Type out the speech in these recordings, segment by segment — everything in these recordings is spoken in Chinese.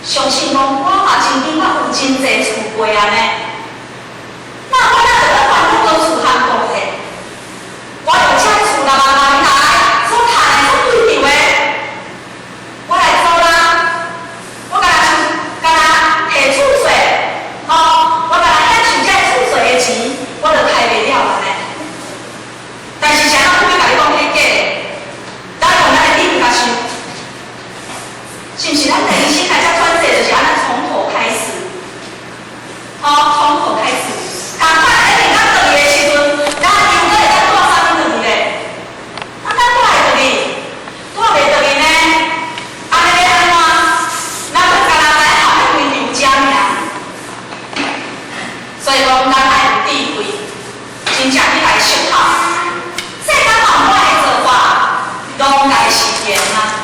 相信讲我嘛真紧我有真侪厝过安尼。那我那就要烦恼个厝项目嘞，我有遮厝啦嘛来，所谈的所对着的，我来做啦，我甲他摕厝税，我甲他遐收遮厝税的钱，我就开袂了安尼。但是谁人不会甲你讲迄假的？咱用咱的理去甲想，是毋是？咱人生来遮转世，就是安尼从头开始，从头开始。赶快在你咱倒去的时阵，咱又搁会当带啥物倒去咧？咱带会倒去，带袂倒去呢？安尼要安怎？咱要甲人来后面规条遮尔。所以讲，咱爱有智慧，真正去来思考。世间万般的做法，拢来实现啊。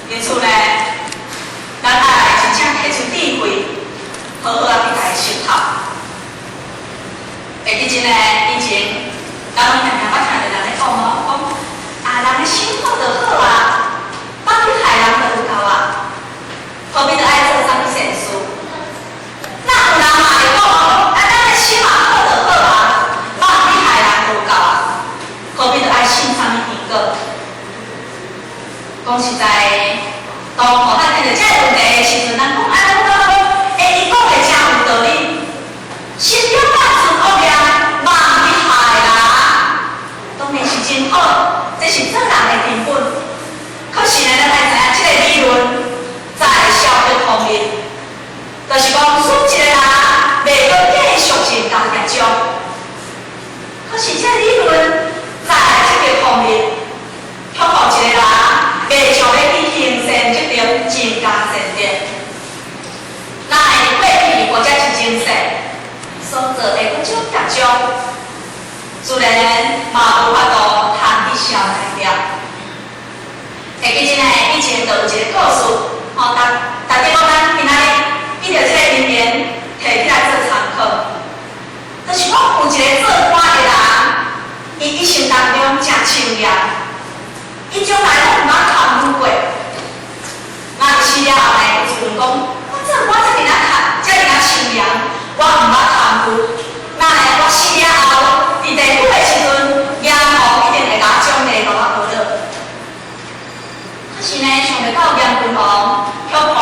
因此呢，咱爱真正摕出智慧，好好啊去来思考。会记真诶，以前咱拢常常捌听着人咧讲人咧心好就好啊，放去害人就有够啊，何必着爱做啥物善事？那有人嘛会讲咱咧心嘛好就好啊，放去害人就有够啊，何必着爱信啥物因果？讲实在，当咱听着这个问题的时阵，咱讲伊讲的真有道理。心中万存恶念，妄去害人，当然是真好，这是做人的根本。可是呢，咱爱知影这个理论在社会方面，就是讲损一个人，袂阁继续真干业障。可是这个理论在这个方面，却互一个人袂想要去行善积德，真干善德。咱的过去或者是前世所做的各种业障，自然嘛无法度通去消来了。会记真诶，以前就有一个故事，大家讲咱今仔日依着这个名言摕起来做参考，就是讲有一个做官的人，伊一生当中真清廉，伊从来拢毋捌贪污过。那死了后呢，有一阵讲，我这尔啊清廉，我毋捌贪污。那呢，我死了后，伫地府的时阵，阎王一定会甲我奖励，甲我好乐。可是呢，想袂到阎君王却判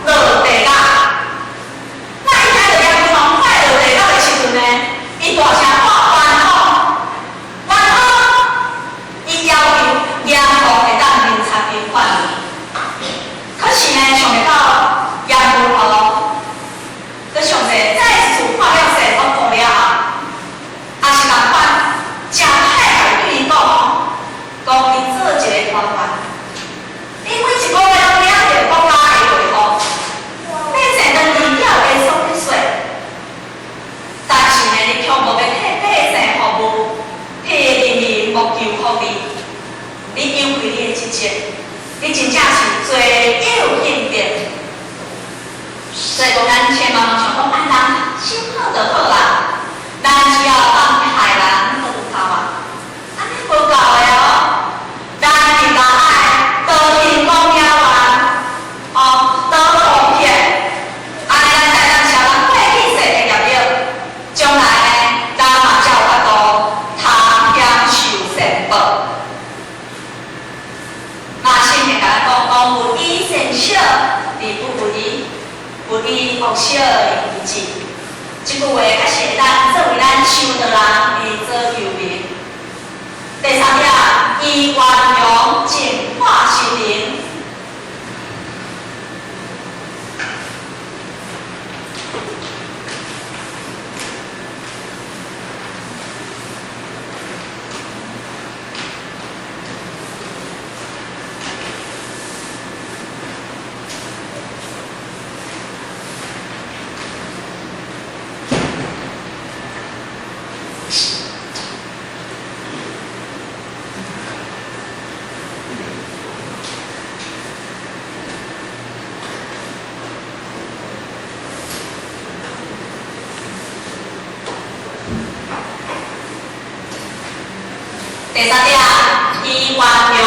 落地啦。那伊听到阎君王判落地啦的时阵呢，伊大声喊冤枉，伊要求阎王会当明察平反。可是呢，想袂到阎君王，佮上帝再一次看了世风雨了后，也是共款，真歹来对伊讲伊做一个官员，你每一个月拢领一个公家的回报，每成2年也有加送去税，但是呢，你却无要替百姓服务，替人民谋求福利，你有亏你的职责，你真正是罪有应得。所以讲，咱千万莫想讲人心好就好啦，咱只要放去害人就有够啊，安尼无够的哦。咱应该爱多听讲了完，多奉献，安尼咱才当消咱过去世的业力，将来呢，咱嘛才有法度通享受善报。那先前甲咱讲勿以善小，礼不为。不以恶小而为之，这句话确实会当作为咱修道人的左右铭。第三点，以圆融净化心灵。第三点，以圆融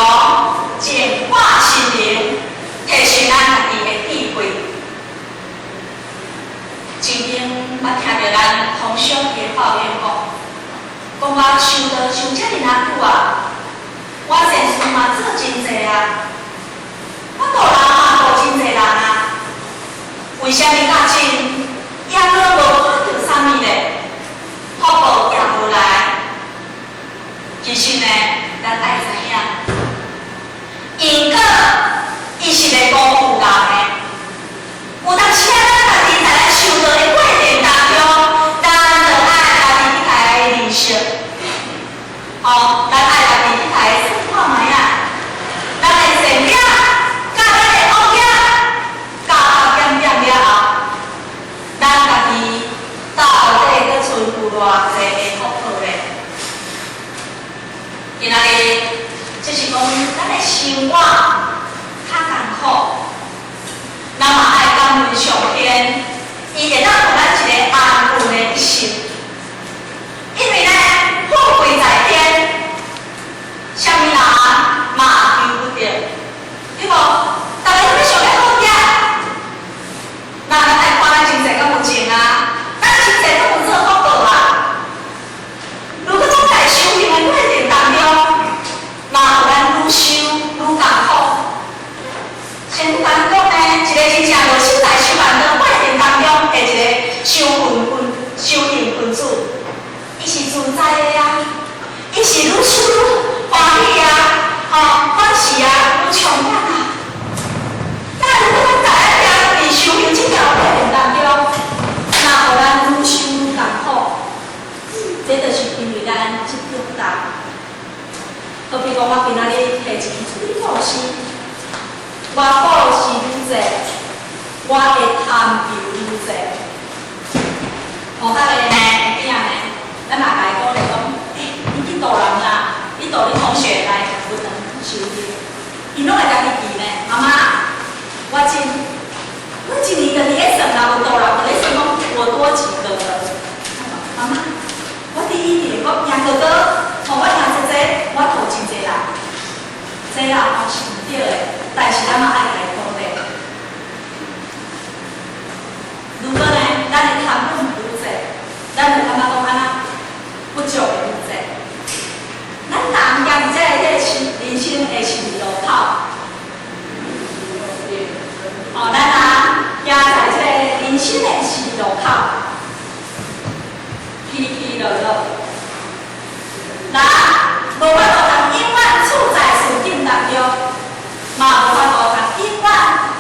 净化心灵，提升咱常会抱怨讲我受到受遮尔难久啊，我善事嘛做真济啊，我度人嘛度真济人啊，为虾米到今也阁无看到啥物咧？福报也无来。其实呢，咱爱知影，因果伊是咧辜负人的。有当时啊，咱家己在咱受到的过程当中，咱就爱家己去来认识，咱爱家己去来思考卖啊，咱的善业甲咱的恶业加减点了后，咱家己到底阁存有偌济的福报咧？今仔日就是讲咱的生活较艰苦。咱嘛爱感恩上天，伊会当互咱一个安稳的一生。因为呢，富贵在天，啥物人嘛求不着，对无？大家都想要好嘢，那咱爱看咱真济敢有情啊，咱真济都有做福报啊。如果总在修行的过程当中，嘛互咱愈修愈艰苦。先讲讲呢，一个真正无心在修行的过程当中的一个修行分子，伊是自在的呀，伊是愈修愈欢喜啊，欢喜啊，愈充满啊。但如果咱在咱修行这条过程当中，那互咱愈修愈艰苦，这就是因为咱这种大。好比讲，我今仔日提钱处理故事。我报是愈济，我会贪求愈济。学校的呢，边啊呢，咱嘛来鼓励讲，你去度人啦，你度你同学来有堂修行，伊拢会家己记呢。妈妈，我一年就伫咧算啦，有度人就咧算讲我多几个了。妈妈，我第一年讲杨哥哥，我杨姐姐，我度真济人，这啦是毋对的。但是咱嘛爱来鼓励。如果呢，咱的贪欲愈济，咱就感觉讲安那不足的愈济。咱人行在这个人生的十字路口，咱行在这个人生的十字路口，起起落落，咱无法度通永远处在顺境当中。嘛无法度通永远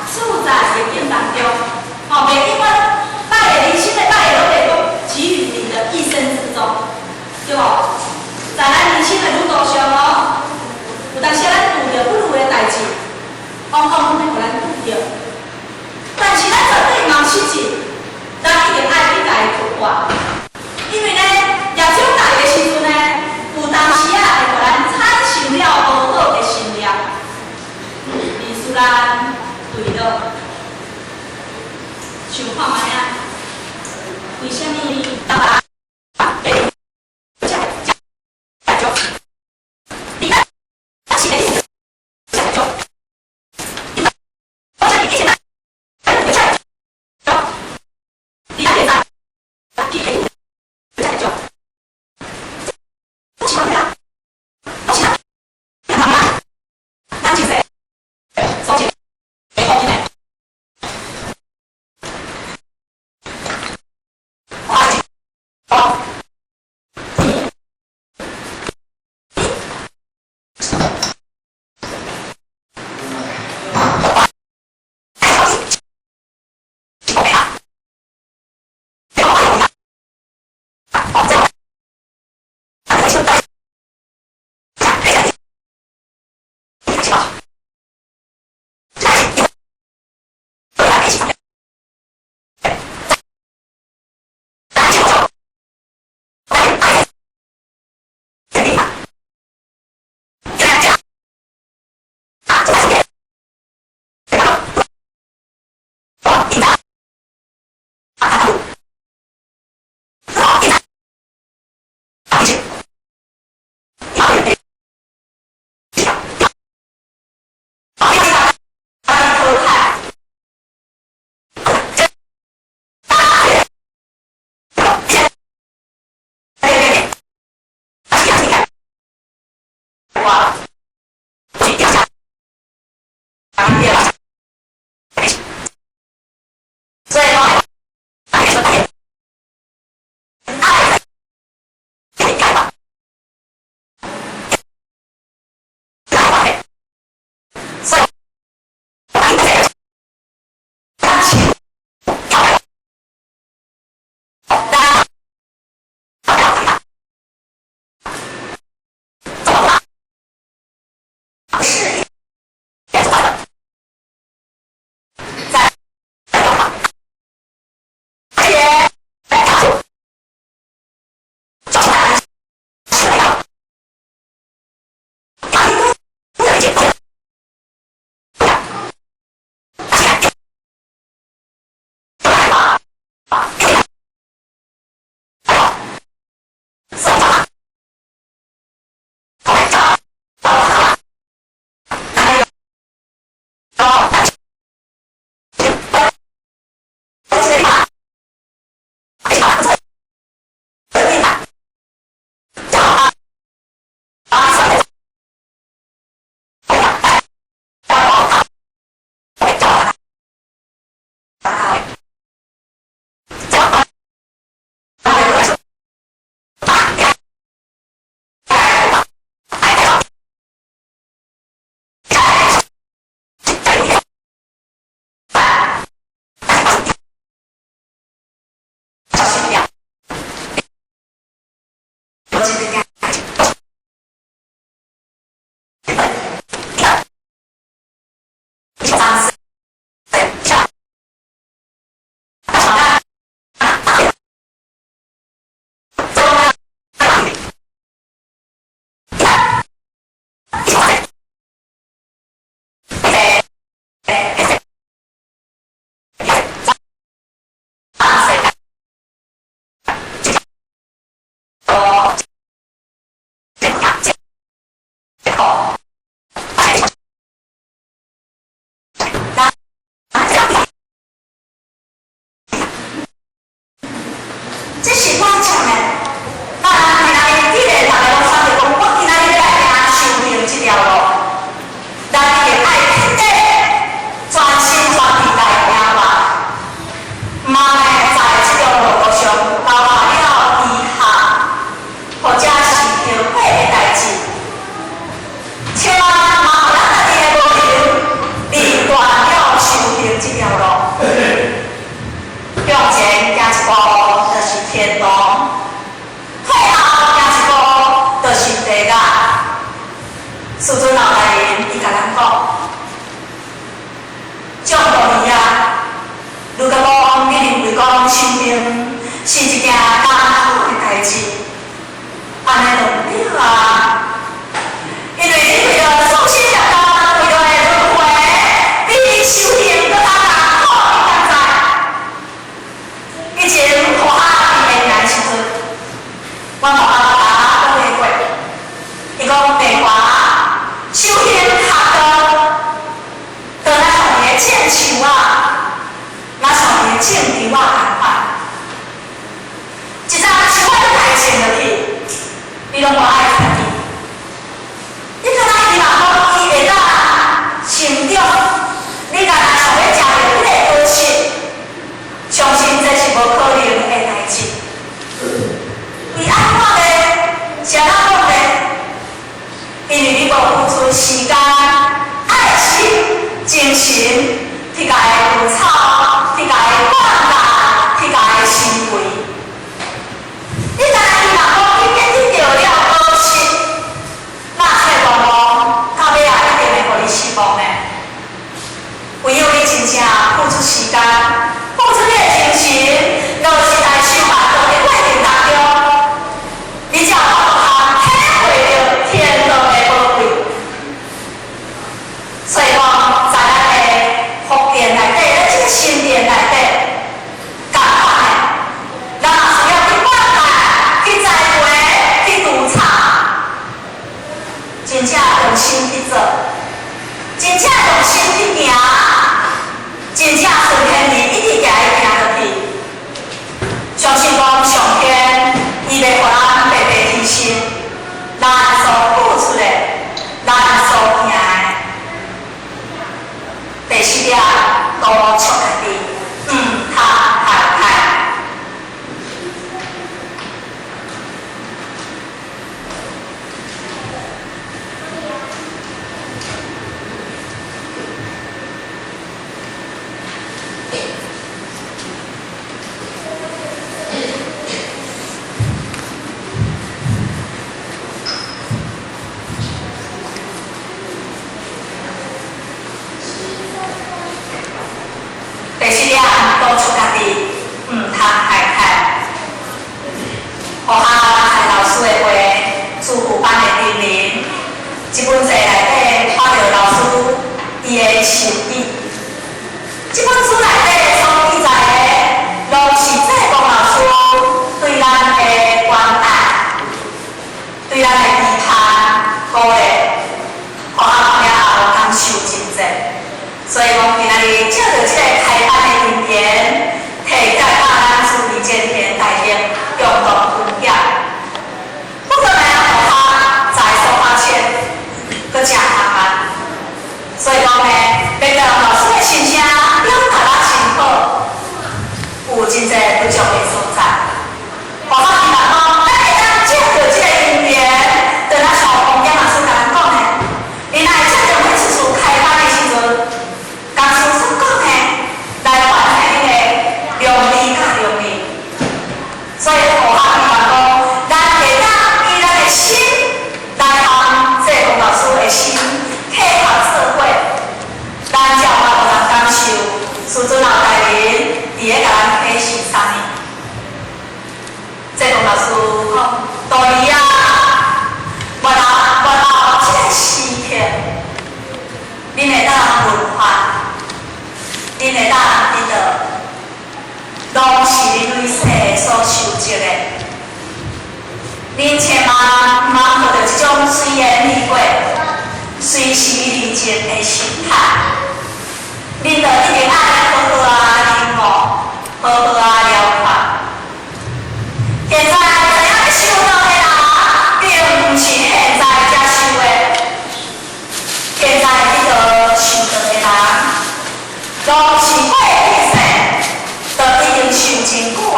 处在逆境当中，袂永远咱的人生的咱的拢会讲给予你的一生之中，对无？在咱人生的路途上有当时咱遇到不如的代志，往往会互咱拄着，但是咱绝对毋失志，咱一定爱去来突破，因为呢，业障大的时阵呢，有当时会互咱产生了无好的心念。咱对了，想看卖啊？为什么当然？这条路，向前行一步就是天堂，退后行一步就是地狱。师尊老大人伊甲咱讲，种道理啊，如果讲你认为讲修行是一件艰苦的代志，安尼就唔对啊，因为你为了创新成功，为了会轮回，比修行更加艰苦，你敢知？以前我阿弟年时阵，我妈妈甲我讲过，伊讲白话修行学道，就咱上个种树啊，咱上个种树啊同款。一丛树仔你家种落去，你拢无爱看伊。你看咱伊若讲伊会当成长，你若想要食到迄个果实，相信这是无可能的代志。伊安怎咧？是安怎讲咧？因为你无付出时间、爱心、精神，去甲伊除草，去甲伊灌溉，去甲伊施肥。你知影伊若讲伊建立着了果实，那切望望，到尾啊一定会互你失望的。唯有你真正付出时间、付出你的精神，就是在修学道的过程当中，你才有办法体会到天道的宝贵。所以讲，在咱的福殿内底，咱这个神殿内底，同款的，咱也需要去灌溉、去栽培、去除草，真正用心去做，真正用心去行，真正顺天意一直行落去。相信讲上天，伊袂互咱白白牺牲，咱所付出的，咱所行的。第四点，多出家己，他太太。第四点，多出家己，通太太。学校蔡老师的话，祝福班的叮咛，这本册内底看到老师伊的心意。这本书内底所记载的，拢是这龚老师对咱的关爱，对咱的期盼、鼓励，学校了后感受真济。所以讲，今仔日借着这个开班的因缘，提在咱处理前天大厅共同分享。不可能让他在收花钱，搁正麻烦。所以讲呢，要让老师的心声表达得清楚，有真济不足的所在。学校希望讲，咱会当借着这个因缘，对咱小红叶老师甲咱讲的，因来借着每次处开班的时阵。刚师所讲的，来唤起你的良知甲良力，所以学校希望讲，咱会当以咱的心来帮这龚老师的心契合社会，咱才有办法感受师尊老大人伫咧甲咱启示啥物。这龚老师讲道理啊，原来这个时刻，恁会当文化。恁会当知道，拢是恁为世所受积的。恁千万毋通抱着这种随缘而过、随时而进的心态。恁就一定爱好好啊领悟，好好啊了解。现在怎样要修道的人，并不是现在才修的。现在这个修道的人。拢是过去世，都已经受真久啊！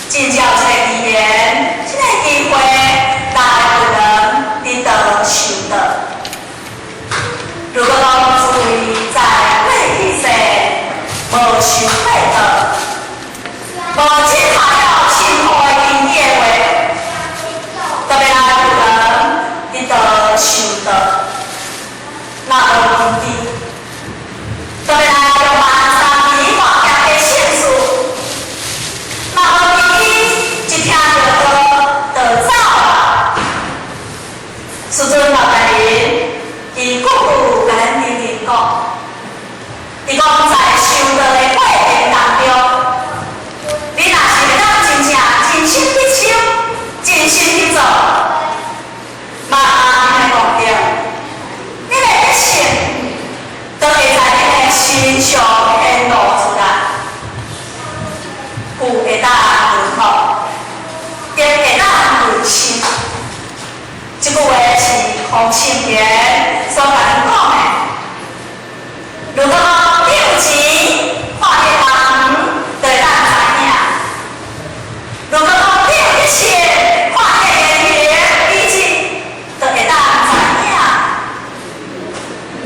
真正有这个机缘，这个机会，来有人伫倒受道。如果讲诸位在过去世受惠的，无只看了幸福的经验话，特别来有人你得受的，那无问题。特别来用万三米外行的圣事，那无你一听到歌就走啦。师尊老大人，伊久久甲咱叮咛讲，伊讲在修道的过程当中，你若是要当真正真心去修、真心去做，嘛你的目标，你的一生都会在你的心上显露出来，有会当润福，亦会当润心。这句话是洪圣贤所甲咱讲的。如果有钱花个人，就会当知影；如果有一切花个言语气，就会当知影。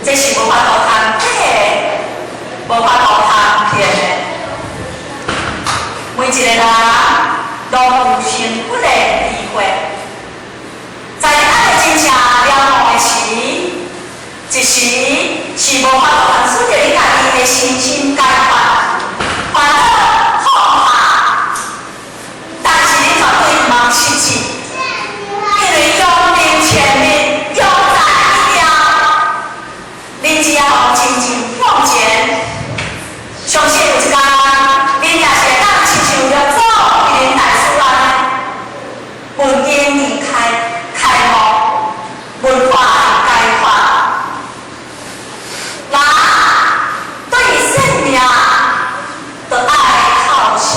这是无法度通假，无法度通骗的。每一个人拢有幸福的机会，在咱的真正了悟的时，一时是无法度通顺着你家己的身心改换，反正放下，但是你绝对毋失志，因为用明前面用在一条，你只要真正向前，相信有一天，你也是会当亲像要走一年大师安，文经年开幕，文化改换。人对生命就爱靠实，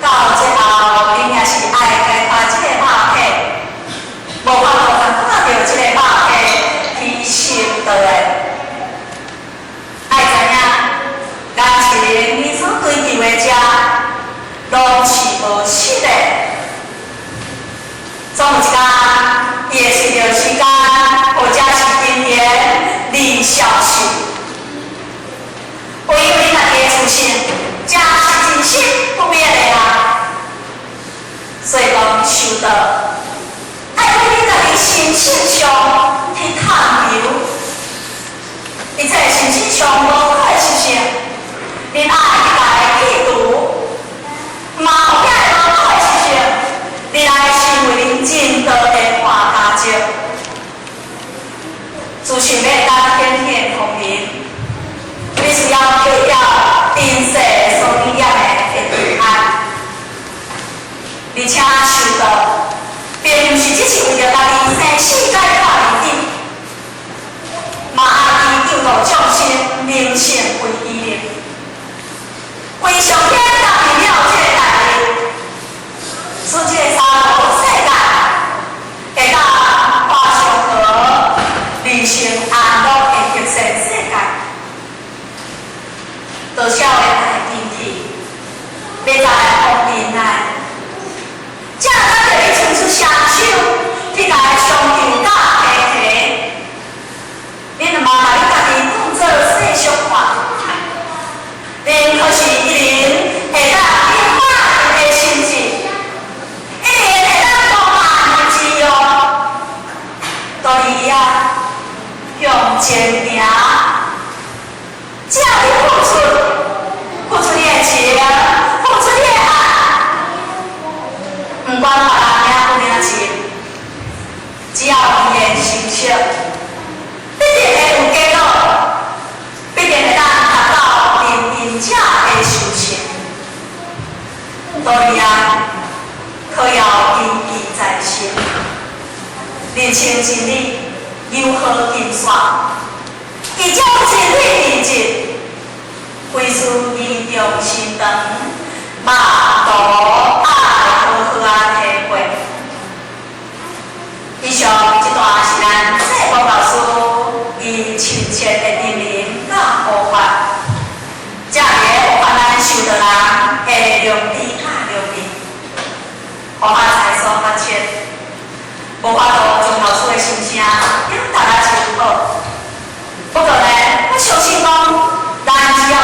到最后你也是爱开发这个肉体，无法度通看到这个肉体牺牲倒来。爱知影，感情你所追求的这，拢是无实的。总有一天，伊会随着时间，或者是今天，你消失。唯有你家己的自信，才是真心不灭的啊！所以讲修道，爱对你家己心性上去探究，你这心性上无可的事情，你爱来去读，嘛有遐无可的事情，你来成为恁正道的化家者。自想要当天天同仁，你需要去掉平世所理念的对爱，而且修道，并毋是只是为着家己生世界看利益，嘛爱以救度众生，名声为依领，为上天当明了这个大日，使这个三无世界会当化祥和，履行安乐的极善世界。多少的大天气，要在风雨内，才能着你伸出双手，去甲伊相救甲提提。你著嘛把你家己当作世俗化，恁可是一人会当引发你的心智，一人会当充满你自由，所以啊，向前行。只要你付出你的情，付出你的爱，不管别人领不领情，只要伊的心切，必定会有结果，必定会当达到真正的修行。所以啊，可要铭记在心，认清真理，如何计算？伊将真理秘籍，为师义重心长，万度爱好好体会。以上一段是咱世光老师以亲切的叮咛甲呼唤，这个呼唤咱修道人的良知甲良民，互发财所发切，无法度将老师的心声表达得清楚。不过呢，我相信讲，咱只要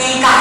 伊甲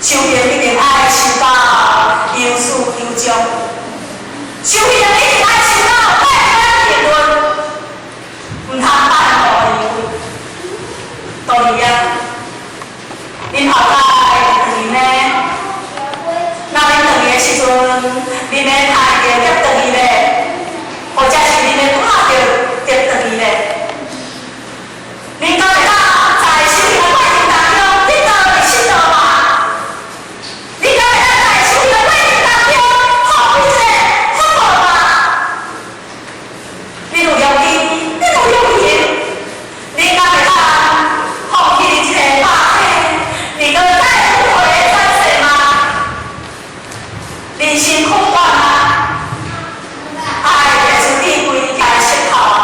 修行一定爱修到有始有终，修行一定爱修到百般辩论，唔通半途而废。道理啊，恁后摆会长呢？那恁长的时阵，恁的拍着接长咧，或者是恁的拍着接长咧？恁敢会当在修行的过程当中，你倒会信道吗？你敢会当在修行的过程当中，放弃这福报吗？你有勇气，你有勇气，你敢会当放弃这个法体，你搁再轮回转世吗？人生苦短啊，爱就是智慧加舌头啊，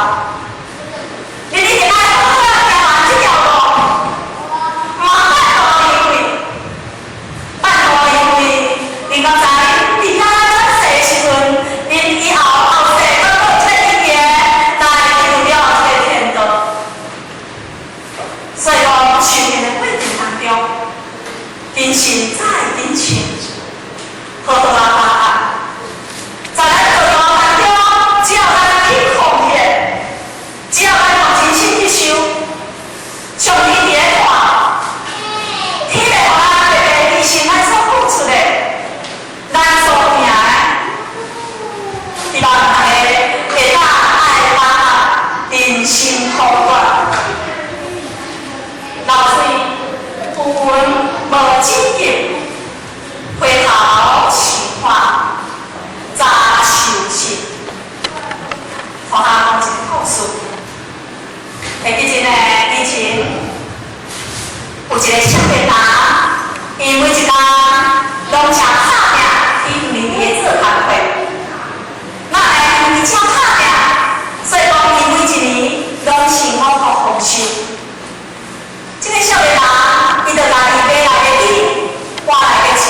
你一定爱好好行完这条路，莫半途而废。半途而废，恁敢知？你若转世的时阵，恁以后世搁有这一个来进入了这个天道。所以讲，修行的过程当中，谨慎再谨慎，好好啊把握。在咱道路当中，只要咱肯奉献，只要咱用真心去修，上天伫咧看，天会互咱白白为心咱所付出的，咱所行的，希望大家会当爱把握人生苦短。流水浮云无止境，回头是看早收拾。我讲一个故事，会记真诶，以前有一个少年人，伊每一天拢正打拼去园里做工课，那会伊正打拼，所以讲伊每一年拢是五谷丰收。这个少年人，伊就拿伊买来的米、换来的钱，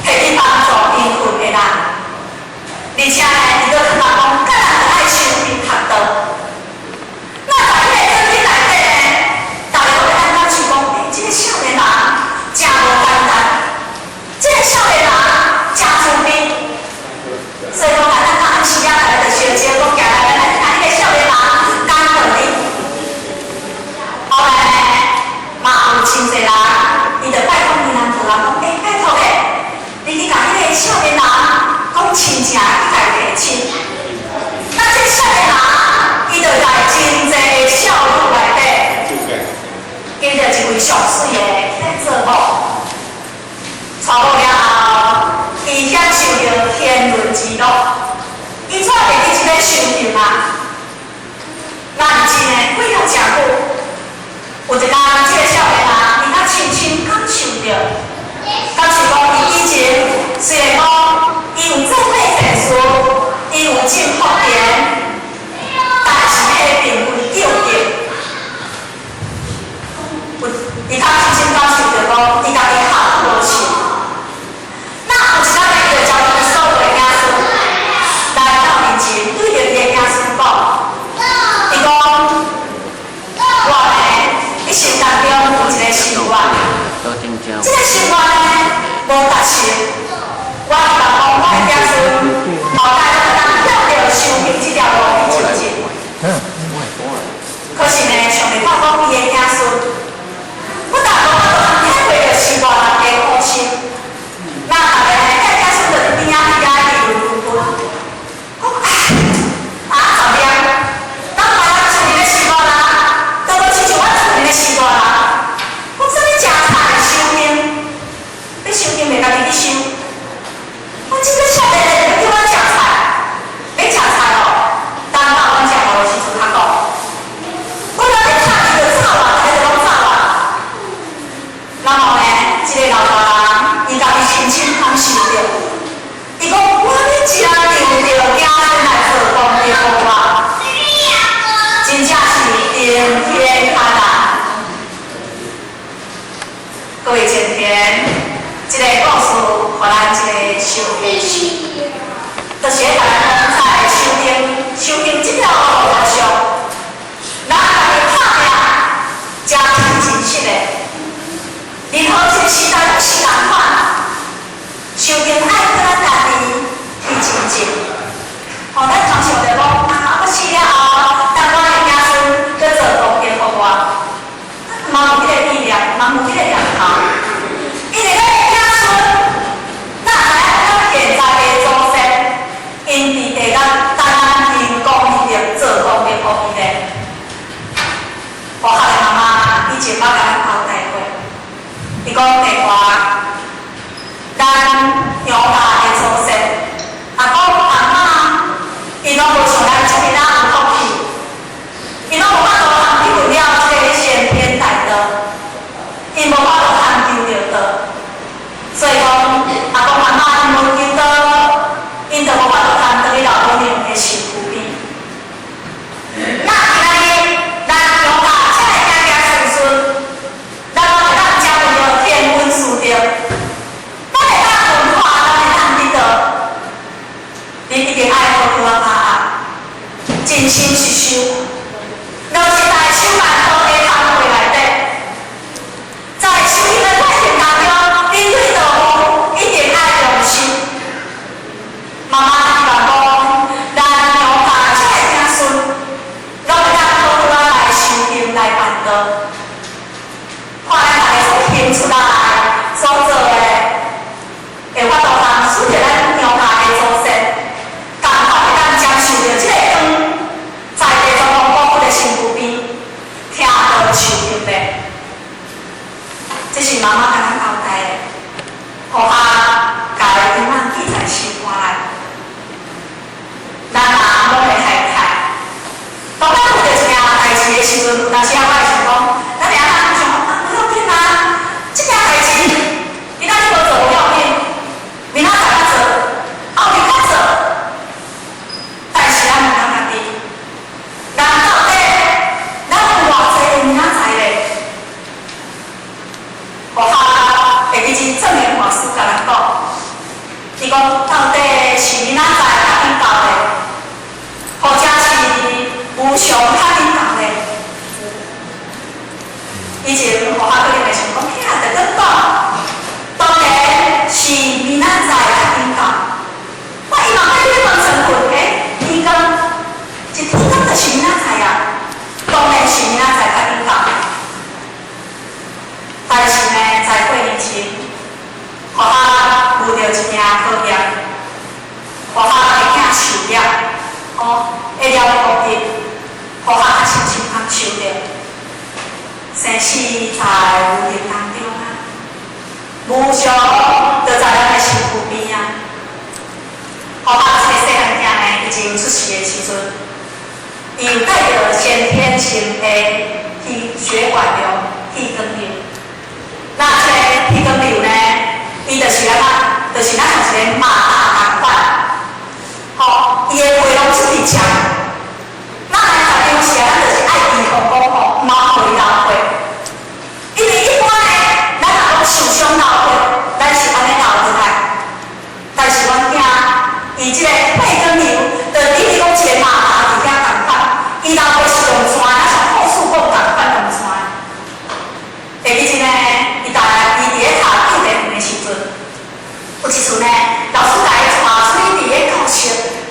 摕去帮助贫困的人，而且呢，伊佫讲讲，个人爱修行学道。那在迄个村里内底呢，大家都会按怎想讲？这个少年人真无简单，这个少年人真慈悲，所以讲大家看暗时啊，大家就相招讲行来来看迄个少年人感动你。后来呢？嘛有真侪人，伊就拜托伊人做人讲，拜托咧，你去甲迄个少年人讲亲情，去甲伊提亲。那这少年人，伊就来真侪少女内底，跟着一位上水的来做某。娶某了后，伊享受着天伦之乐，伊怎袂去这个修行啊？那日子呢，过了真久。有一天，这个少年人，伊较深深感受着，感受讲伊以前虽然讲伊有做过善事，伊有进福田，但是迄并非救赎。伊较深深感受着讲，伊家己下无心。那有一天呢，伊就招伊所有的子孙来到面前，对着伊的子孙讲，伊讲。我呢，一生当中有一个心愿，这个心愿呢无达成，我希望讲我的子孙后代都当跳着修行这条路去前进。可是呢，想袂到讲伊的子孙，不但讲我体会着是外人的苦心，那大家呢，甲子孙就伫边仔议论纷纷，讲怎么样？咱台湾厝里咧生活啦。都无亲像我厝里咧生活啦，我说你食菜修行，你修行袂家己去修。我这个少年人叫我食菜，要食菜哦，等到阮食饭的时阵才讲。我若咧拍伊就走啊，大家就拢走啊。然后呢，这个老大人伊家己深深感受着，伊讲我咧真留着子孙来做功德啊，真正是。天天看啊！各位前天，这个故事，互咱这个修行，就是在咱在修行这条路上，咱家己拍拼，真真实的。任何一个时代拢是共款。无求到，因就无法度通倒去老母娘的身躯边。那今日咱中华才会行行顺顺，咱会当接受着天恩赐着，咱会当文化，咱会当得到，你一定爱好好啊拍，真心实修，落实在手办道的行会内底，在修行的过程当中，你对道路一定爱用心。妈妈希望讲，咱中华才会行顺，拢会当好好啊来修行来办道，看咱大家所拼出来所做的，会法度通使着咱中华的祖先，共同会当接受着这个光，在地总统保护的身躯边，听到受用的，这是妈妈甲咱交代的，互下家己囡仔记在心肝内。咱人拢会害怕，当咱遇到一件代志的时阵，有当时啊，我会想讲，咱俩人想讲，不要紧啊，这件代志，你若你无做不要紧，明仔载较做，后日较做。但是咱问咱家己，人到底咱有偌济的明仔载咧？互下会记真正面法师甲咱讲，伊讲到底是明仔载较紧到的？或者是无常较紧到的，以前互下个人会想讲，遐就搁讲，当然是明仔载较紧到。我伊嘛要去问成分，天光，一天光就是明仔载啊，当然是明仔载较紧到。但是呢，在过年前，互下遇到一件考验，互下会惊受了。会了孤日，互下较深深感受着，生死在无形当中啊，无常就在咱的身躯边啊。互下一个细汉囝呢，已经出世的时阵，伊有带着先天性的血管瘤、血管瘤。那这个血管瘤呢，伊就是咱就是咱像一个马达共款。伊的胃拢出伫肠，咱来十张时啊，咱就是爱预防讲吼，毛血流血。因为一般呢，咱若讲受伤流血，咱是安尼流出来。但是阮囝伊即个肺管瘤，就比如讲一个马达伫遐共款，伊流血是用线，咱像护士讲共款用线。会记真呢，伊伫咧读9年份的时阵，有一次呢，老师甲伊带出去伫咧教室。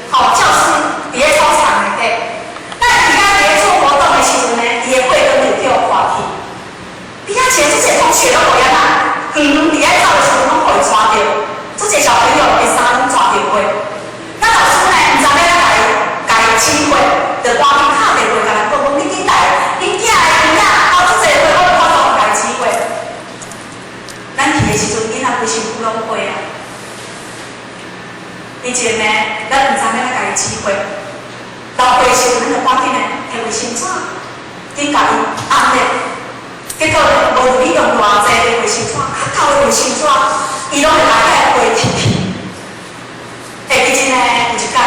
教室伫咧操场内底，咱伫遐伫咧做活动的时阵呢，伊的血管就叫破去。比较前这些同学拢无影啊，远伫咧走的时阵拢互伊抓着，这些小朋友的衫拢抓着血。那老师呢，毋知要甲伊指挥，就赶紧敲电话甲咱讲，你紧来，恁囝的囝交这些血，我有法度甲伊指挥。咱去的时阵，囡仔规身躯拢血啊。以前呢，咱毋知要甲伊指挥，流血时阵，咱就赶紧呢摕卫生纸，紧甲伊按咧。结果无论你用偌济的卫生纸，较厚的卫生纸，伊拢会内底血起去。会记真呢，有一摆，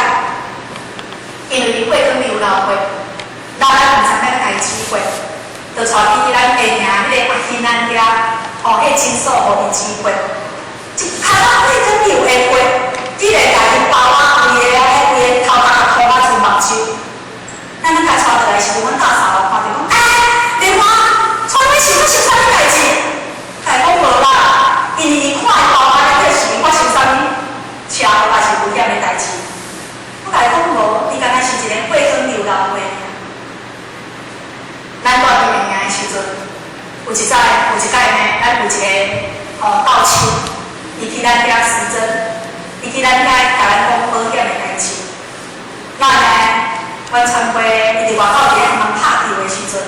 因为伊血管瘤流血，咱毋知要甲伊指挥，就带去咱下营迄个阿欣咱遐，迄诊所互伊指挥。一看到血管瘤的血。伊个家己包啊，规个头壳甲涂啊像目睭。咱甲带倒来时阵，阮大嫂看着讲，莲花，带你想要受啥物代志？甲伊讲无啦，因为伊看伊包啊，迄是发生啥物车祸还是危险的代志。我甲伊讲无，伊敢若是一个血管瘤流血。咱住伫营的时阵，有一摆呢，咱有一个道士，伊去咱遐施针。伊去咱遐甲咱讲保险的代志，咱呢，阮参会伊伫外口伫咧向人拍球的时阵，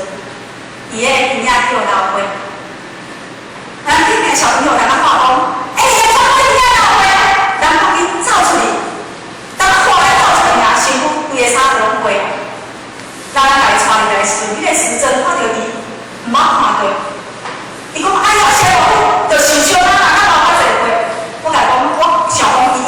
伊个边仔叫流血，咱顶个小朋友甲咱讲讲，参会边仔流血，咱赶紧走出去，当看咱走出去啊，身躯规个衫都拢血，咱甲伊带入来时阵，迄个时阵看到伊毋捌看过，伊讲哎呀，小宝就受伤啦，咱流较济血，我甲伊讲，我想讲伊。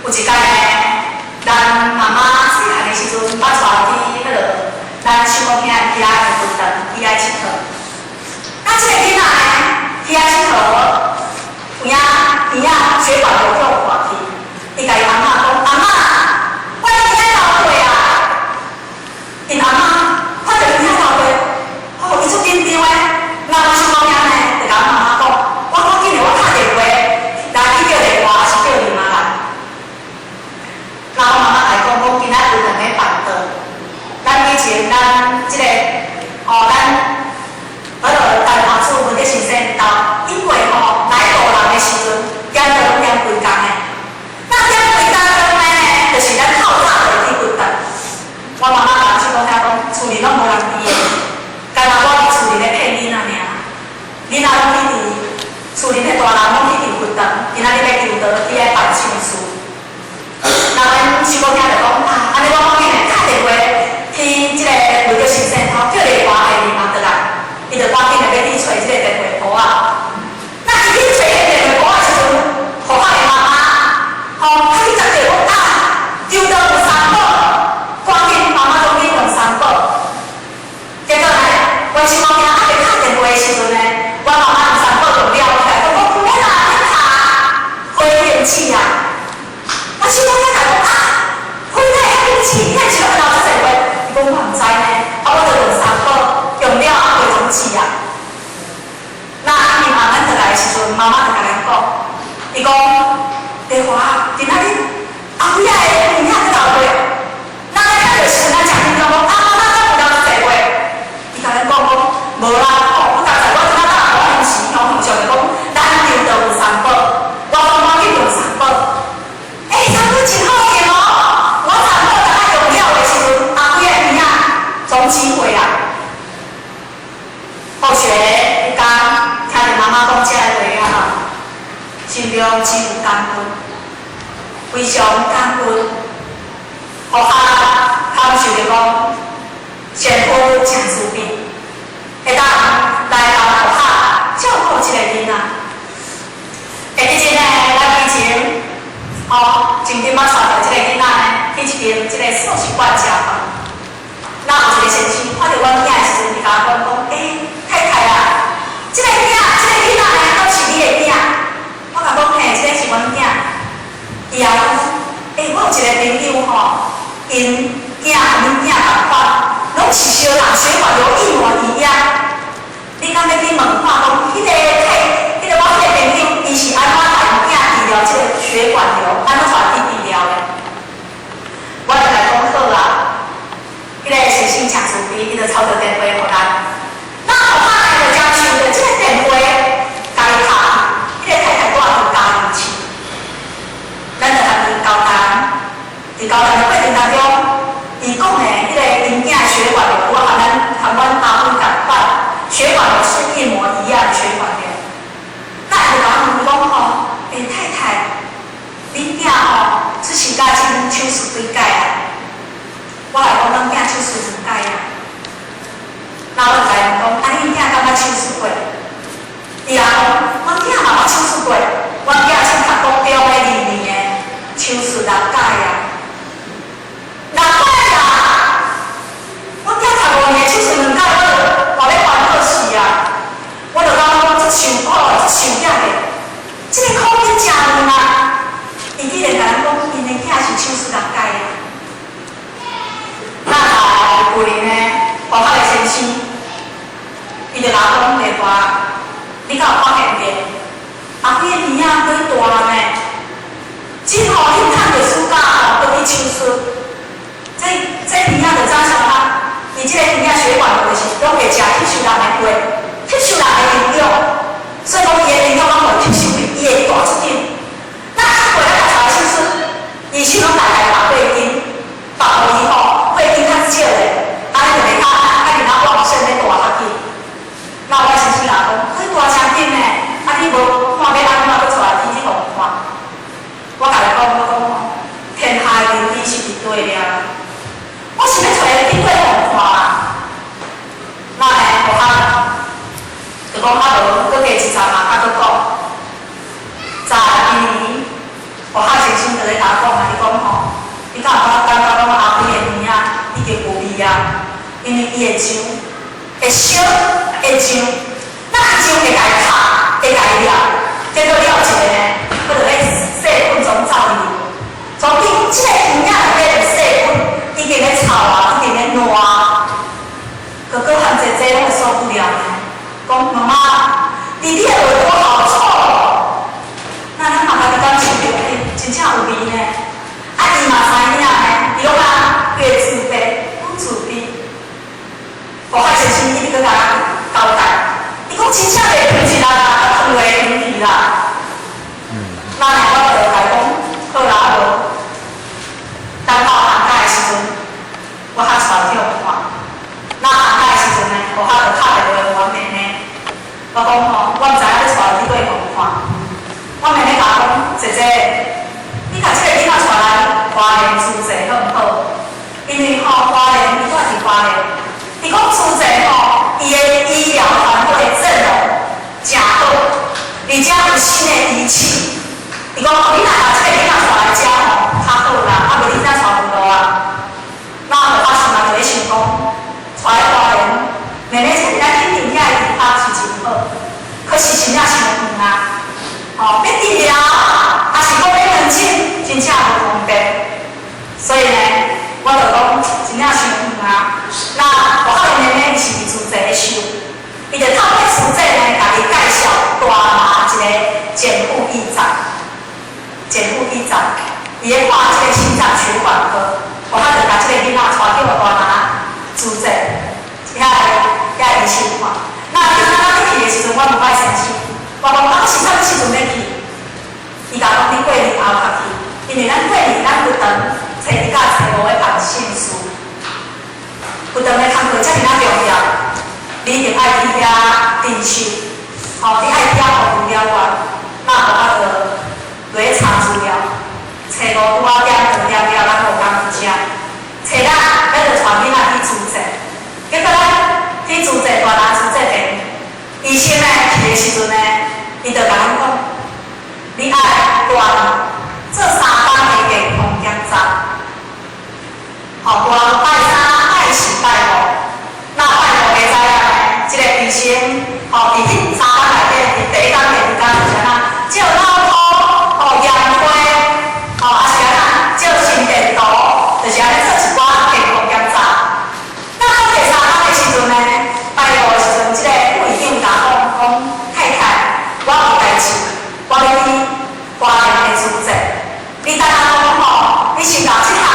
有一天呢，咱妈妈细汉的时阵，捌带去迄落咱小公兄遐的运动，伊来佚佗。那这个囡仔呢，伊来佚佗，有影血管流向大去，伊甲伊阿嬷讲：阿嬷，我今仔流血啊！因阿嬷看到伊遐流血，哦，伊足紧张的。那我小公兄呢，就甲阮妈妈讲：我赶紧的，我打电话来去叫电话，还是叫姨妈来。然后妈妈来讲，今仔有两个办桌，咱以前咱即个咱台湾厝文德先生斗，因为来大人的时阵，点都拢点规工的。那点规工钟呢，就是咱透早就去运动。我妈妈甲小公兄讲，厝里拢无人伫的，干那我伫厝里咧骗囡仔尔，囡仔拢去伫厝里咧大人拢去伫运动，今仔日要求到你来办手术。然后阮小公兄就讲安尼我赶紧来打电话去即个文德先生头，叫电话下面嘛得啦。伊就赶紧来要去找即个电话簿啊。那伊去找迄个电话簿的时阵，互我的妈妈，他去十块讲丢到有3宝，赶紧妈妈讲去用3宝。结果呢，阮小公兄还未打电话的时阵呢，阮妈妈用3宝用了，伊来讲唔免啦，免查，花电器啊。我小公兄就讲花电器，你看是哪有这个话？伊讲我唔知呢，我就用3宝用了花电器啊。那伊慢慢回来的时阵，妈妈就甲咱讲，伊讲丽华，今仔日后尾仔的物仔去流血，咱咧看到时阵，咱诚紧讲妈妈怎有流这话？伊甲咱讲无啦，我刚才我今仔早我用时用上就讲，咱丢到有3宝，我讲我去用3宝。3宝真好用哦！我3宝大概用了的时阵，后尾仔物仔总起回来。放学迄天，听着妈妈讲这个话啊，心中只有感恩，非常感恩。互他受着讲，前夫真慈悲，会当来到互他照顾这个囡仔。会记真诶，咱以前前天捌带着这个囡仔呢，去一间这个素食馆食饭。那有一个先生看到阮囝的时阵，就甲我讲，太太啊，这个囡仔呢，都是你的囝。我甲讲嘿，这个是阮囝。伊也讲，我有一个朋友因囝和恁囝同款，拢是相人血管瘤一模一样。你敢要去问看，讲迄个我迄个朋友，伊是安怎带囝治疗这个血管瘤，安怎带去治疗的？我就来讲好啦。迄个先生诚慈悲，伊就抄着电话互咱。那互他呢，就将收着即个电话，家己拍，迄个太太带去加油去。咱就同伊交谈，伫交谈的过程当中，伊讲的迄个因囝血管瘤，我和阮阿母同款，血管瘤是一模一样的血管瘤。那伊就甲我问讲太太，恁囝出世甲前手术几届啊？我来讲，咱囝手术2届啊。那我就甲伊讲，恁囝敢捌手术过？伊也讲，阮囝嘛捌手术过，阮囝先读高中的2年的，手术6届啊。6届啊！阮囝读5年，手术2届，我咧烦恼死啊！我就讲，这受苦的，这受惊的，这个苦真正远啊！伊竟然甲咱讲，因的囝是手术6届啊。那后几年呢，互他的先生，伊就甲我讲丽华，你敢有发现着？后尾个儿仔过大呢，真你趁着暑假过去手术，这儿仔就早想他，伊这个儿仔血管就是拢会食吸收人的血，吸收人的营养，所以讲伊的营养拢袂吸收去，伊会大出点。那过来查手术，医生拢大概把血筋，把互伊血筋较少的，安尼就袂较旺盛咧大下去。那我先生也讲，你大声点呢？你无看要安怎要出来天气互看？我甲伊讲，我讲天下的道理是伫对了。我是要找个机会互看啦。那呢，互就讲我就搁加一层嘛，搁讲，在今年我较先生就咧甲我讲啊，伊讲吼，伊敢有感觉讲后边的年啊已经有味啊，因为伊的姜会烧会酱，那姜会甲伊拍，会甲伊抓，结果了一个呢，我就咧细菌中走入，从伊即个鱼仔内底的细菌已经咧臭啊，已经咧烂啊，哥哥和姐姐拢会受不了呢，讲妈妈，弟弟的耳朵好臭哦，那咱妈妈就感觉到，真正有味呢，啊伊嘛知影呢，伊拢啊越自卑，愈自卑。我发先生伊直搁甲交代，伊讲真正袂喷一啦，啊喷落喷去啦。那呢，我就甲伊讲，好啦，无，等到寒假的时阵，我较带去互看。那寒假的时阵呢，我就打电话给我妹妹，我讲吼，我毋知影要带你过互看。我妹妹甲我讲，姐姐，你甲即个囡仔带来花莲住者好毋好？因为吼花莲伊住伫花莲。伊讲厝者吼，伊的医疗团队阵容真好，而且有新的仪器。伊讲，你若把这个囡仔带来遮吼，较好啦，啊袂你遮带唔到啊。那我当时嘛就咧想讲，带来花莲，妹妹才咱肯定遐个地方是真好，可是真正伤远啊。哦，要治疗，还是讲要门诊，真正无方便。所以呢，我就讲真正伤远啊。那我和妹妹是住者咧收，伊就透过住者呢，甲伊介绍大麻一个减负驿站，减负驿站，伊咧看即个心脏血管科，我就甲即个囡仔带去大麻住者，遐医生看。那伊刚刚去的时阵，我问我先生，我讲啊，是啥物时阵要去？伊甲讲你过年后才去，因为咱过年咱有长初一到初五要读信书。有当个工作遮尔重要，你一定爱去遐进修，吼，你爱去遐服务了完，那我就落去查资料，初五拄仔点就了了，咱无工去遮，初六咱就带囡仔去住者，结果咱去住者大人住者边，医生呢去的时阵呢，伊就甲咱讲，你爱断这3天的健康检查，吼，断拜3。是拜五，那拜五袂知影咧，即个医生吼，伫迄3天内底，伫第一天、第二天就是安怎照脑波、吼验血，吼，啊是安怎照心电图，就是安尼做一寡健康检查。那到第3天的时阵呢，拜五的时阵，即个副院长甲我讲，太太，我有代志，我要去花莲的住者，你等下讲吼，你先甲即项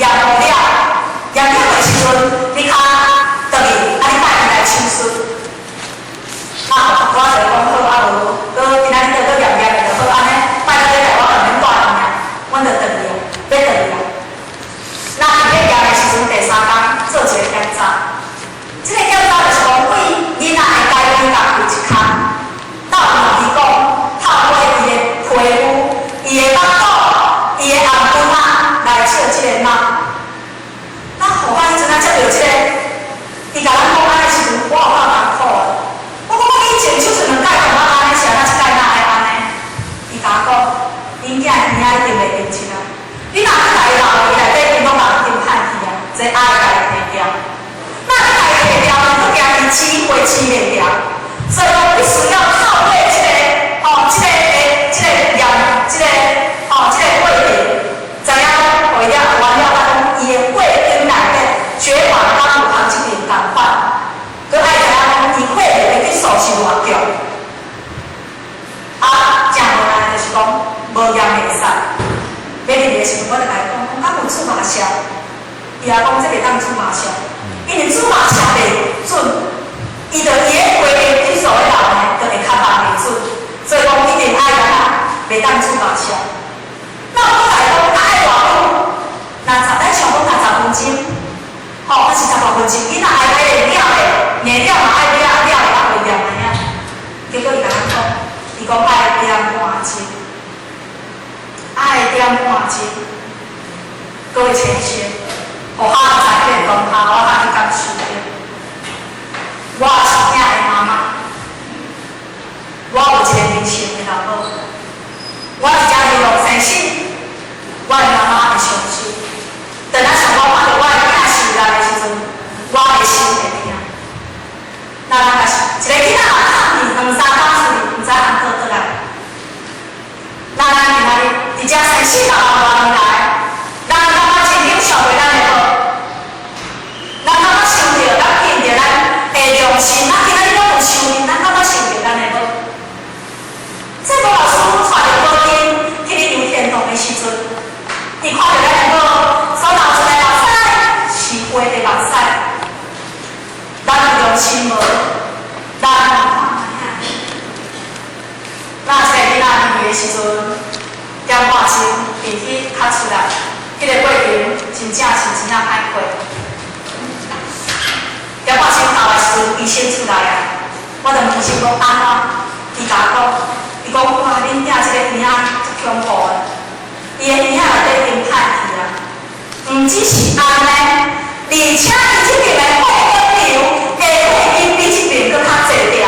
验好了。验了的时阵，你较倒去，啊，你带伊来手术。那我就讲好，啊无，搁今仔日搁验验就好，安尼拜托你来我后面带伊尔，阮就倒去啊，要倒去啊。那伫咧验的时阵，第3天做一个检查，这个检查就是讲，为囡仔的该软甲开一空，到伊讲透过伊的皮肤、伊的腹肚、伊的红根啊来测这个脑。那互我迄阵啊，接到即个，伊甲咱讲安尼时阵，我有够艰苦的。我讲我以前手术2摆，同我安尼是安怎，即摆哪会安尼？伊甲我讲，恁囝耳仔一定袂认真啊！你若去家己老伊内底因拢人定歹去啊，这爱家己摕掉。那你家己摕掉呢，佫惊伊治袂治袂掉，所以讲必须要透过即个哦，即个验，即个哦，即个过程，知影讲，互伊了完了，咱讲伊的血管内底血管敢有通即边共款，佮爱知影讲伊血流的指数是偌强。啊，正无难就是讲无验袂使。要入的时阵，我就甲伊讲，敢有注麻烧？伊也讲这袂当注麻烧，因为注麻烧袂准，伊就伊的血流指数的人呢，就会较慢袂准，所以讲一定爱怎啊，袂当注麻烧。那我甲伊讲，爱偌久？咱上讲50分钟，吼，还是10多分钟，囡仔爱了的，验了嘛爱了，了的还袂验安尼。结果伊甲咱讲，伊讲爱点半钟，爱点半钟。各位先生，互我才变讲下，我还去感受的。我是囝的妈妈，我有一个人生的老母，我是家己6生生。我袂收的囝。那若是一个囝仔若抗去2、3工出去，毋知通倒倒来。那咱今仔日伫遮生4、5年来，咱感觉真享受袂咱的好，咱感觉想着咱见着咱的良心，咱今仔日拢有收入，咱感觉想着咱的好。这个老师带着宝丁去哩游天堂的时阵，伊看着咱的好所流出来目屎是花的目屎，咱有良心无？咱看下。那一个囡仔入去的时阵，点半钟鼻涕咳出来，迄个过程真正歹过。点半钟后的时阵，医生出来啊，我就问医生讲安怎？伊甲我讲，伊讲哇，恁囝即个鼻仔足恐怖的，伊的鼻仔内底已经歹去啊。毋只是安尼，而且伊即边的血管瘤，下血筋比即边搁较侪条，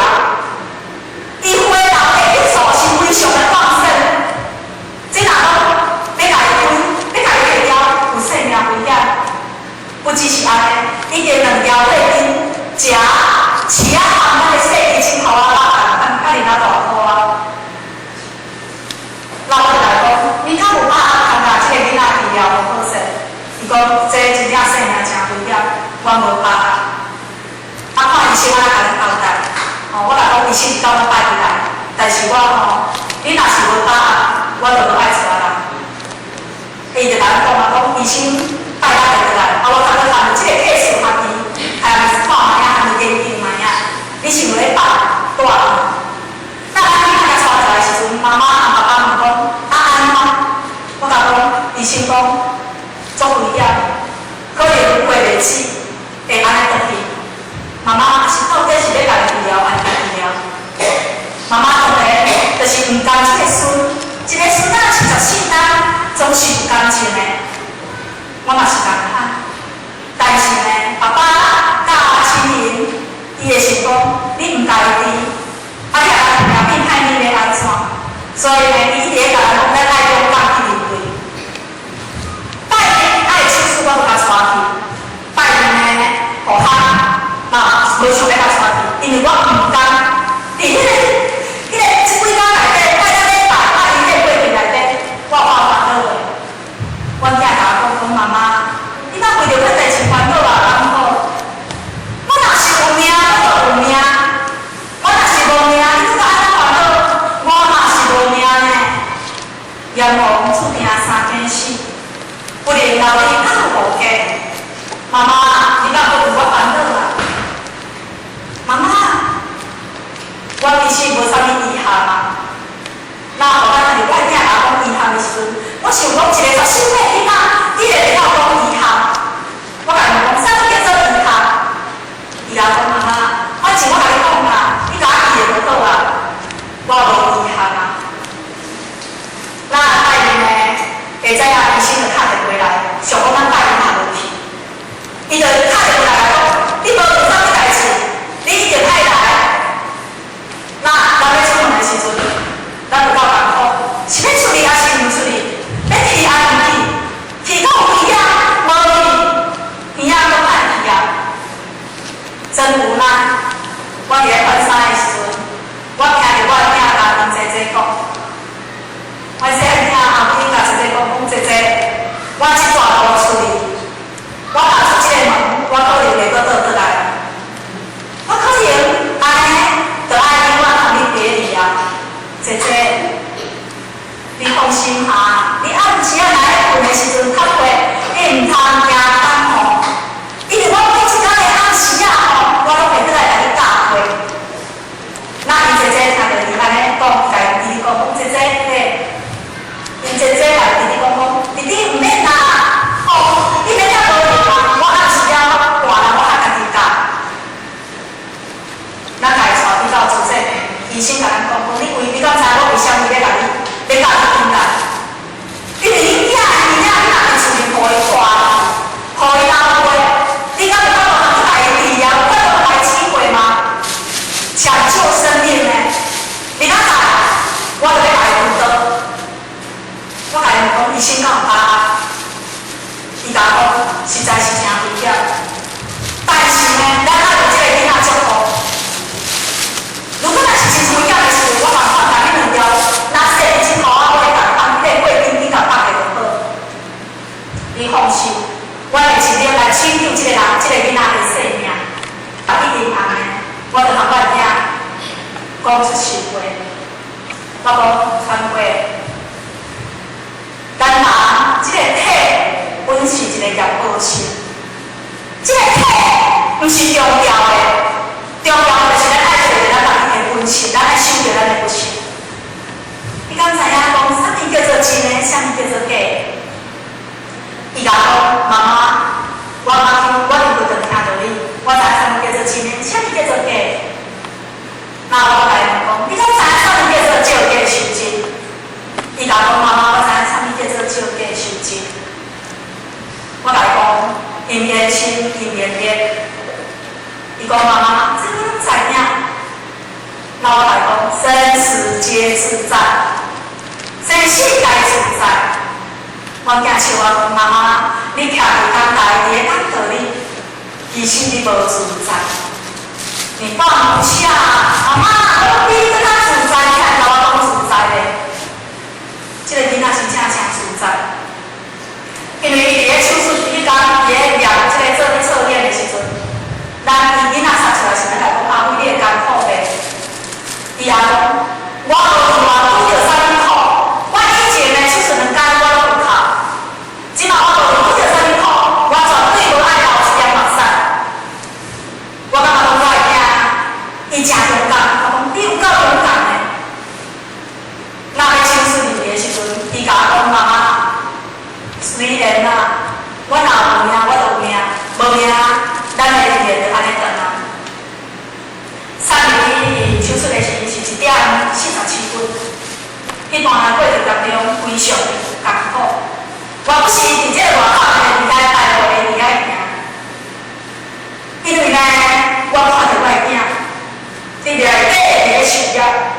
伊血流的激素是非常的旺盛。这若讲要甲伊分，要甲伊摕掉，有性命危险。不只是安尼，已经2条血筋食饲啊含咱的细支针头啊肉啊，甲哩哪大箍啊！那我就来讲，恁敢有看到即个囡仔治疗无好势？伊讲这真正性命真危险，我无拍啊。啊，看医生我来甲恁交代，我来讲医生是到我拜回来，但是我你若是无拍啊，我就无爱找人。伊就甲咱讲啊，讲医生拜我回来，我感觉他即个case有合理，还是看卖啊，还是研究卖啊，你是无咧拜大啊？那咱囡仔甲带出来时阵，妈妈和爸爸问讲安怎？我甲讲，医生讲足危险，可能过袂起，会安尼倒去。妈妈是到底是要家己治疗还是治疗？妈妈当然就是毋甘即个孙，一个孙仔是14担，总是有感情的。我嘛是共款，但是呢，爸爸甲亲人，伊会想讲你毋家己治，啊你若病变歹，你要安怎？所以呢，伊一直甲咱讲，咱爱勇敢去面对。拜一爱手术，我就甲带去；拜二呢，互他嘛无想要甲带去，因为我毋甘伫迄这几工内底，拜咱咧拜伊迄过程内底，我有烦恼的。阮囝甲我讲妈妈，你哪为着咱代志烦恼啊？敢好？我若是有命，我就有命；我若是无命，你搁安怎烦恼？我若是无命呢？阎王注定3件事，不能留你较无家。妈妈，你敢搁有我烦恼啊？妈妈，我其实无啥物遗憾啊。那后摆就是阮囝甲我讲遗憾的时阵，我想讲一个14岁的囡仔，你就会晓讲遗憾。我甲伊讲，啥物叫做遗憾？伊甲讲妈妈，反正我甲你讲啦，你甲我记就好啊，我无遗憾啊。那拜二呢，下早啊，医生就打电话来，想讲咱拜二拍落去，伊就打电话来讲，你无有啥物代志，你一定爱来。那咱要出门的时阵，咱就到港口，是要出去还是毋出去？要去还毋去？去到有去啊，无去，去啊搁歹去啊，真无奈。我伫咧翻衫的时阵，我听着我的囝甲阮姐姐讲，我细汉囝后边甲姐姐讲，姐姐，我即段路出去，我踏出即个门，我可能袂搁倒转来，我可能安尼就爱永远和你别离啊。姐姐，你放心哈，你暗时啊来困的时阵较过，你毋通惊胆吼，因为我每一工的暗时啊吼，我拢会过来甲你教会。那伊姐姐听着伊安尼讲，甲伊弟弟讲，姐姐嘿，因姐姐甲弟弟讲，弟弟毋免啦，哦，你免遐无用啊，我暗时啊我大人我爱家己教。咱家己带你到主诊的，医生甲咱讲，你敢知我为啥物要甲你进来？因为你囝你若伫厝面互伊带，互伊流血，你敢有法度通去家己治疗？有法度来机会吗？抢救生命呢？你敢知？我就要甲伊辅导。我甲伊讲，医生敢有拍？伊甲我讲，实在是真危险。但是甲讲妈妈，我一定不能听到你，我知啥物叫做真的，啥物叫做假的。那我来讲，你敢知啥物叫做照假受真？伊甲讲妈妈，我知啥物叫做照假受真。我来讲，因缘亲，因缘灭。伊讲妈妈，这个知影。那我来讲，生死皆自在，生死该自在。我惊笑我讲妈妈，你徛伫工台，伫个工地里，其实你无自在。你放不下，妈妈，我比你更自在，你还甲我讲自在咧？这个囡仔真正真自在，因为伊伫个手术伊讲伫个量这个做测验的时阵，咱囡仔杀出来是要来讲阿妹你会艰苦袂？伊也讲，我无意外拄着啥物苦，我以前呢手术2天我拢有哭，即马我无拄着啥物苦，我绝对无爱流一点目屎。我感觉讲我的囝，伊真勇敢，我讲你有够勇敢的。那要手术入去的时阵，伊甲我讲妈妈，虽然啊，我若有命我就有命，无命咱的命就安尼断啊。送入去手术的时是1点47分，迄段过程当中非常艰苦。我不是伫这个外口的伫遐待落的伫遐行，因为呢，我看到我的囝伫内底伫咧受虐。